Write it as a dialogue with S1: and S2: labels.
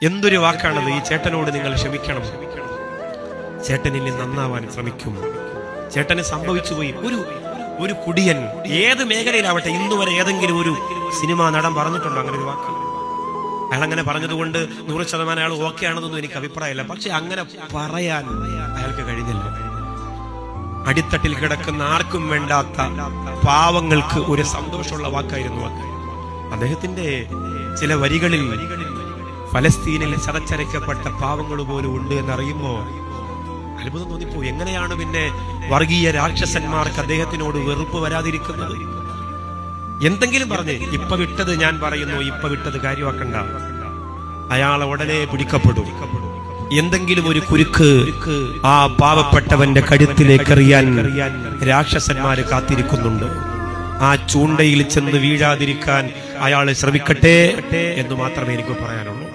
S1: എന്തൊരു വാക്കാണത്! ഈ ചേട്ടനോട് നിങ്ങൾ ക്ഷമിക്കണം. ചേട്ടൻ ഇനി നന്നാവാൻ ശ്രമിക്കും. ചേട്ടന് സംഭവിച്ചു പോയി. ഒരു കുടിയൻ ഏത് മേഖലയിലാവട്ടെ, ഇന്നുവരെ ഏതെങ്കിലും ഒരു സിനിമാ നടൻ പറഞ്ഞിട്ടുണ്ടോ അങ്ങനെ ഒരു വാക്ക്? അയാൾ അങ്ങനെ പറഞ്ഞതുകൊണ്ട് 100% അയാൾ ഓക്കെ ആണെന്നൊന്നും എനിക്ക് അഭിപ്രായമില്ല. പക്ഷെ അങ്ങനെ പറയാൻ അയാൾക്ക് കഴിഞ്ഞില്ല. അടിത്തട്ടിൽ കിടക്കുന്ന ആർക്കും വേണ്ടാത്ത പാവങ്ങൾക്ക് ഒരു സന്തോഷമുള്ള വാക്കായിരുന്നു അദ്ദേഹത്തിന്റെ ചില വരികളിൽ. ഫലസ്തീനിൽ ചതച്ചരയ്ക്കപ്പെട്ട പാവങ്ങൾ പോലും ഉണ്ട് എന്നറിയുമ്പോ അത്ഭുതം തോന്നിപ്പോ. എങ്ങനെയാണ് പിന്നെ വർഗീയ രാക്ഷസന്മാർക്ക് അദ്ദേഹത്തിനോട് വെറുപ്പ് വരാതിരിക്കുന്നത്? എന്തെങ്കിലും പറഞ്ഞ് ഇപ്പൊ വിട്ടത് ഞാൻ പറയുന്നു, ഇപ്പൊ വിട്ടത് കാര്യമാക്കണ്ട, അയാളെ ഉടനെ പിടിക്കപ്പെടും. എന്തെങ്കിലും ഒരു കുരുക്ക് ആ പാവപ്പെട്ടവന്റെ കഴുത്തിലേക്ക് എറിയാൻ രാക്ഷസന്മാര് കാത്തിരിക്കുന്നുണ്ട്. ആ ചൂണ്ടയിൽ ചെന്ന് വീഴാതിരിക്കാൻ അയാൾ ശ്രമിക്കട്ടെ എന്ന് മാത്രമേ എനിക്ക് പറയാനുള്ളൂ.